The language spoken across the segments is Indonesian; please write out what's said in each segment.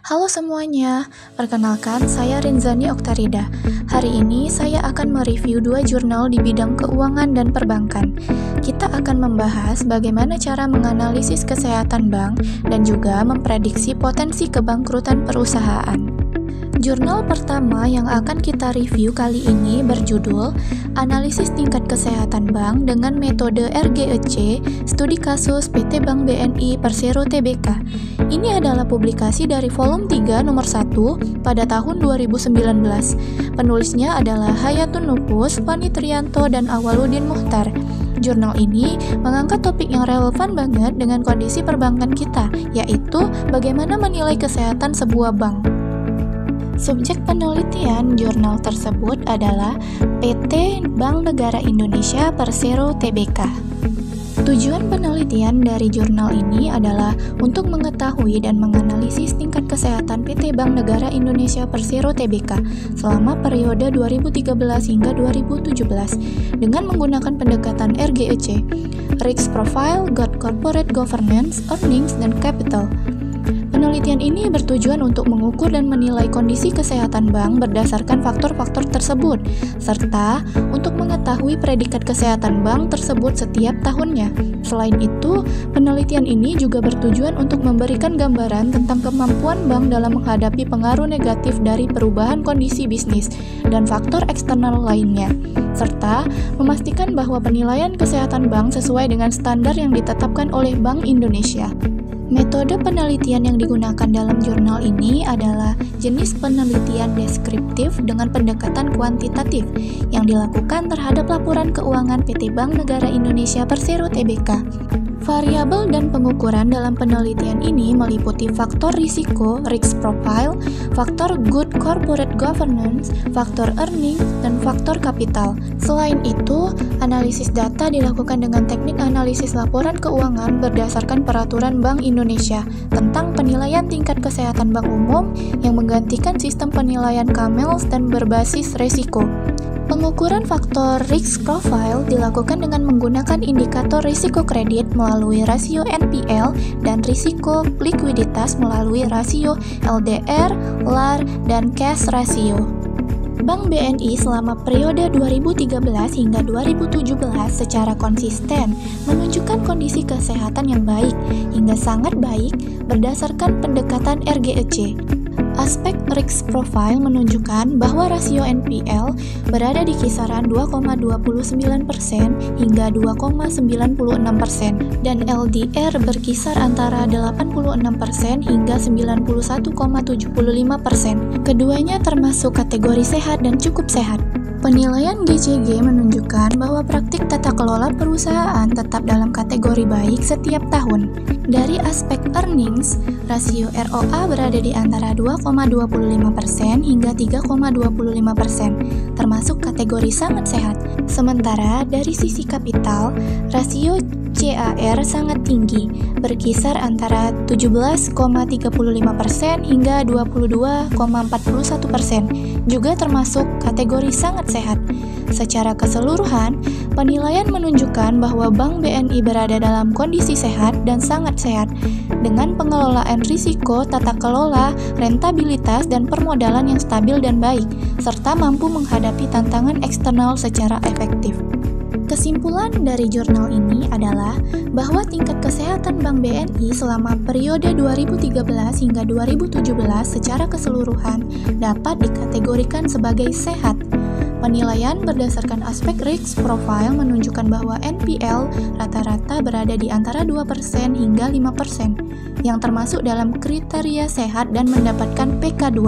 Halo semuanya, perkenalkan saya Rinzani Oktarida. Hari ini saya akan mereview dua jurnal di bidang keuangan dan perbankan. Kita akan membahas bagaimana cara menganalisis kesehatan bank dan juga memprediksi potensi kebangkrutan perusahaan. Jurnal pertama yang akan kita review kali ini berjudul Analisis Tingkat Kesehatan Bank dengan Metode RGEC, Studi Kasus PT Bank BNI Persero Tbk. Ini adalah publikasi dari volume 3 nomor 1 pada tahun 2019. Penulisnya adalah Hayatun Nufus, Fani Trianto, dan Awaludin Muhtar. Jurnal ini mengangkat topik yang relevan banget dengan kondisi perbankan kita, yaitu bagaimana menilai kesehatan sebuah bank. Subjek penelitian jurnal tersebut adalah PT Bank Negara Indonesia Persero Tbk. Tujuan penelitian dari jurnal ini adalah untuk mengetahui dan menganalisis tingkat kesehatan PT Bank Negara Indonesia Persero Tbk selama periode 2013 hingga 2017 dengan menggunakan pendekatan RGEC, Risk Profile, Good Corporate Governance, Earnings, dan Capital. Penelitian ini bertujuan untuk mengukur dan menilai kondisi kesehatan bank berdasarkan faktor-faktor tersebut, serta untuk mengetahui predikat kesehatan bank tersebut setiap tahunnya. Selain itu, penelitian ini juga bertujuan untuk memberikan gambaran tentang kemampuan bank dalam menghadapi pengaruh negatif dari perubahan kondisi bisnis dan faktor eksternal lainnya, serta memastikan bahwa penilaian kesehatan bank sesuai dengan standar yang ditetapkan oleh Bank Indonesia. Metode penelitian yang digunakan dalam jurnal ini adalah jenis penelitian deskriptif dengan pendekatan kuantitatif yang dilakukan terhadap laporan keuangan PT Bank Negara Indonesia Persero Tbk. Variabel dan pengukuran dalam penelitian ini meliputi faktor risiko, risk profile, faktor good corporate governance, faktor earning, dan faktor kapital. Selain itu, analisis data dilakukan dengan teknik analisis laporan keuangan berdasarkan peraturan Bank Indonesia tentang penilaian tingkat kesehatan bank umum yang menggantikan sistem penilaian CAMELS dan berbasis risiko. Pengukuran faktor risk profile dilakukan dengan menggunakan indikator risiko kredit melalui rasio NPL dan risiko likuiditas melalui rasio LDR, LAR, dan cash ratio. Bank BNI selama periode 2013 hingga 2017 secara konsisten menunjukkan kondisi kesehatan yang baik hingga sangat baik berdasarkan pendekatan RGEC. Aspek risk profile menunjukkan bahwa rasio NPL berada di kisaran 2,29% hingga 2,96% dan LDR berkisar antara 86% hingga 91,75%. Keduanya termasuk kategori sehat dan cukup sehat. Penilaian GCG menunjukkan bahwa praktik tata kelola perusahaan tetap dalam kategori baik setiap tahun. Dari aspek earnings, rasio ROA berada di antara 2,25% hingga 3,25%, termasuk kategori sangat sehat. Sementara dari sisi kapital, rasio CAR sangat tinggi, berkisar antara 17,35% hingga 22,41%, juga termasuk kategori sangat sehat. Secara keseluruhan, penilaian menunjukkan bahwa Bank BNI berada dalam kondisi sehat dan sangat sehat, dengan pengelolaan risiko, tata kelola, rentabilitas, dan permodalan yang stabil dan baik, serta mampu menghadapi tantangan eksternal secara efektif. Kesimpulan dari jurnal ini adalah bahwa tingkat kesehatan Bank BNI selama periode 2013 hingga 2017 secara keseluruhan dapat dikategorikan sebagai sehat. Penilaian berdasarkan aspek risk profile menunjukkan bahwa NPL rata-rata berada di antara 2% hingga 5%, yang termasuk dalam kriteria sehat dan mendapatkan PK2.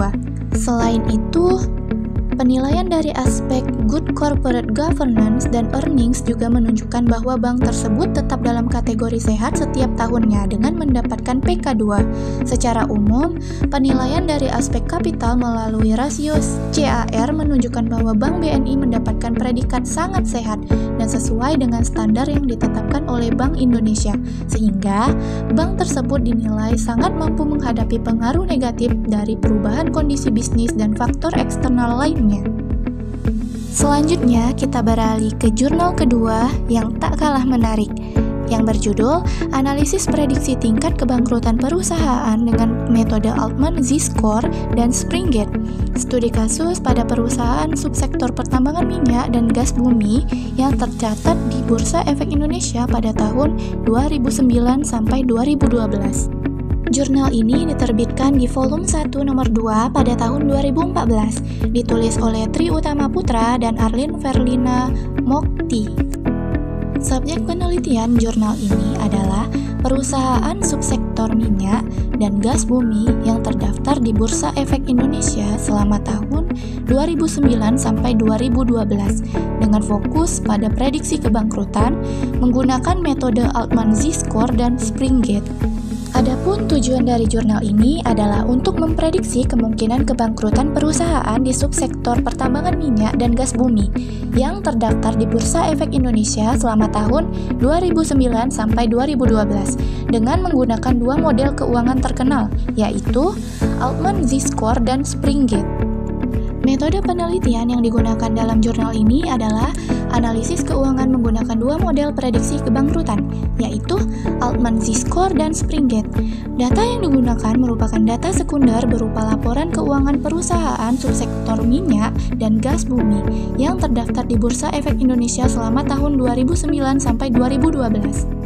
Selain itu, penilaian dari aspek good corporate governance dan earnings juga menunjukkan bahwa bank tersebut tetap dalam kategori sehat setiap tahunnya dengan mendapatkan PK2. Secara umum, penilaian dari aspek kapital melalui rasio CAR menunjukkan bahwa Bank BNI mendapatkan predikat sangat sehat dan sesuai dengan standar yang ditetapkan oleh Bank Indonesia, sehingga bank tersebut dinilai sangat mampu menghadapi pengaruh negatif dari perubahan kondisi bisnis dan faktor eksternal lainnya. Selanjutnya, kita beralih ke jurnal kedua yang tak kalah menarik, yang berjudul Analisis Prediksi Tingkat Kebangkrutan Perusahaan dengan Metode Altman Z-Score dan Springate. Studi kasus pada perusahaan subsektor pertambangan minyak dan gas bumi yang tercatat di Bursa Efek Indonesia pada tahun 2009 sampai 2012. Jurnal ini diterbitkan di volume 1 nomor 2 pada tahun 2014, ditulis oleh Tri Utama Putra dan Arlin Verlina Mokti. Subjek penelitian jurnal ini adalah perusahaan subsektor minyak dan gas bumi yang terdaftar di Bursa Efek Indonesia selama tahun 2009 sampai 2012 dengan fokus pada prediksi kebangkrutan menggunakan metode Altman Z-Score dan Springate. Adapun tujuan dari jurnal ini adalah untuk memprediksi kemungkinan kebangkrutan perusahaan di subsektor pertambangan minyak dan gas bumi yang terdaftar di Bursa Efek Indonesia selama tahun 2009 sampai 2012 dengan menggunakan dua model keuangan terkenal, yaitu Altman Z-Score dan Springate. Metode penelitian yang digunakan dalam jurnal ini adalah analisis keuangan menggunakan dua model prediksi kebangkrutan, yaitu Altman Z-Score dan Springate. Data yang digunakan merupakan data sekunder berupa laporan keuangan perusahaan subsektor minyak dan gas bumi yang terdaftar di Bursa Efek Indonesia selama tahun 2009 sampai 2012.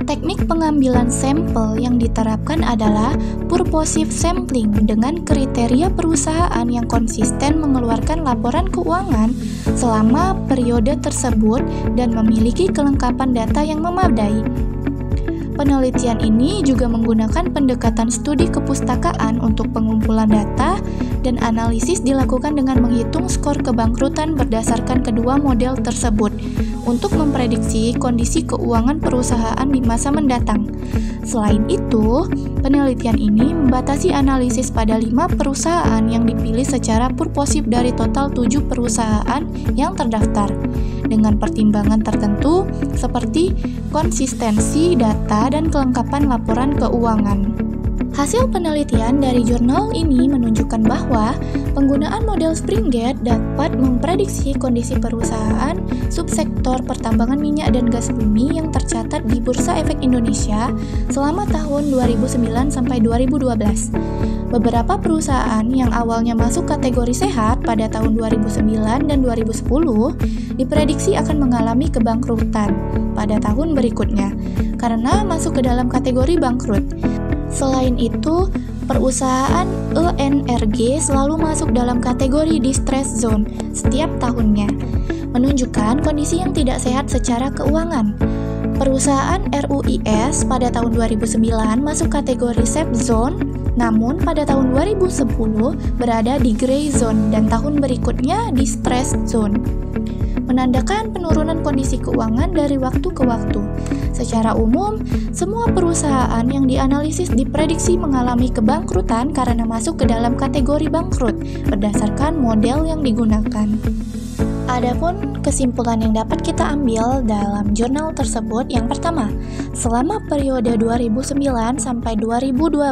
Teknik pengambilan sampel yang diterapkan adalah purposive sampling dengan kriteria perusahaan yang konsisten mengeluarkan laporan keuangan selama periode tersebut dan memiliki kelengkapan data yang memadai. Penelitian ini juga menggunakan pendekatan studi kepustakaan untuk pengumpulan data dan analisis dilakukan dengan menghitung skor kebangkrutan berdasarkan kedua model tersebut untuk memprediksi kondisi keuangan perusahaan di masa mendatang. Selain itu, penelitian ini membatasi analisis pada 5 perusahaan yang dipilih secara purposif dari total 7 perusahaan yang terdaftar, dengan pertimbangan tertentu seperti konsistensi data dan kelengkapan laporan keuangan. Hasil penelitian dari jurnal ini menunjukkan bahwa penggunaan model Springate dapat memprediksi kondisi perusahaan subsektor pertambangan minyak dan gas bumi yang tercatat di Bursa Efek Indonesia selama tahun 2009 sampai 2012. Beberapa perusahaan yang awalnya masuk kategori sehat pada tahun 2009 dan 2010 diprediksi akan mengalami kebangkrutan pada tahun berikutnya karena masuk ke dalam kategori bangkrut. Selain itu, perusahaan ENRG selalu masuk dalam kategori distress zone setiap tahunnya, menunjukkan kondisi yang tidak sehat secara keuangan. Perusahaan RUIS pada tahun 2009 masuk kategori safe zone, namun pada tahun 2010 berada di gray zone dan tahun berikutnya di stress zone, menandakan penurunan kondisi keuangan dari waktu ke waktu. Secara umum, semua perusahaan yang dianalisis diprediksi mengalami kebangkrutan karena masuk ke dalam kategori bangkrut berdasarkan model yang digunakan. Adapun kesimpulan yang dapat kita ambil dalam jurnal tersebut, yang pertama, selama periode 2009 sampai 2012,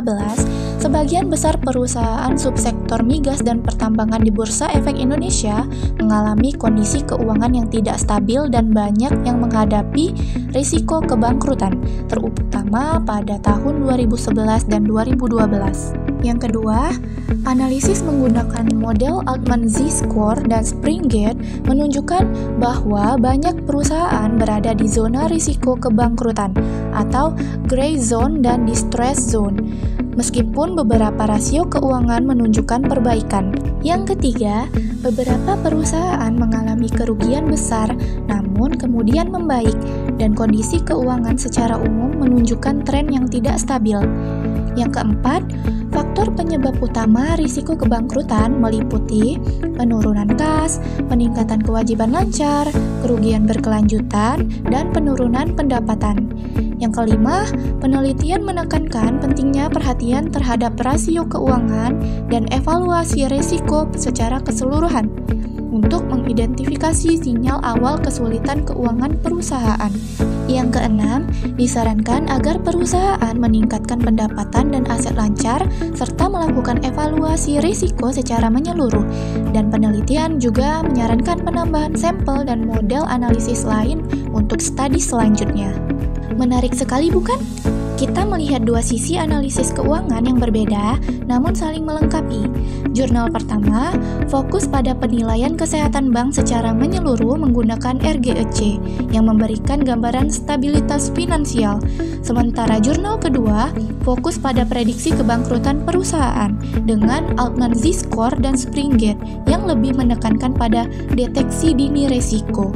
sebagian besar perusahaan subsektor migas dan pertambangan di Bursa Efek Indonesia mengalami kondisi keuangan yang tidak stabil dan banyak yang menghadapi risiko kebangkrutan, terutama pada tahun 2011 dan 2012. Yang kedua, analisis menggunakan model Altman Z-Score dan Springate menunjukkan bahwa banyak perusahaan berada di zona risiko kebangkrutan atau gray zone dan distress zone, meskipun beberapa rasio keuangan menunjukkan perbaikan. Yang ketiga, beberapa perusahaan mengalami kerugian besar namun kemudian membaik dan kondisi keuangan secara umum menunjukkan tren yang tidak stabil. Yang keempat, faktor penyebab utama risiko kebangkrutan meliputi penurunan kas, peningkatan kewajiban lancar, kerugian berkelanjutan, dan penurunan pendapatan. Yang kelima, penelitian menekankan pentingnya perhatian terhadap rasio keuangan dan evaluasi risiko secara keseluruhan untuk mengidentifikasi sinyal awal kesulitan keuangan perusahaan. Yang keenam, disarankan agar perusahaan meningkatkan pendapatan dan aset lancar serta melakukan evaluasi risiko secara menyeluruh, dan penelitian juga menyarankan penambahan sampel dan model analisis lain untuk studi selanjutnya. Menarik sekali bukan? Kita melihat dua sisi analisis keuangan yang berbeda, namun saling melengkapi. Jurnal pertama fokus pada penilaian kesehatan bank secara menyeluruh menggunakan RGEC yang memberikan gambaran stabilitas finansial. Sementara jurnal kedua fokus pada prediksi kebangkrutan perusahaan dengan Altman Z-Score dan Springate yang lebih menekankan pada deteksi dini resiko.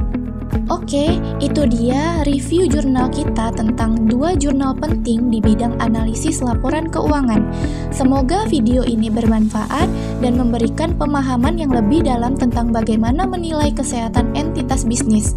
Oke, itu dia review jurnal kita tentang dua jurnal penting di bidang analisis laporan keuangan. Semoga video ini bermanfaat dan memberikan pemahaman yang lebih dalam tentang bagaimana menilai kesehatan entitas bisnis.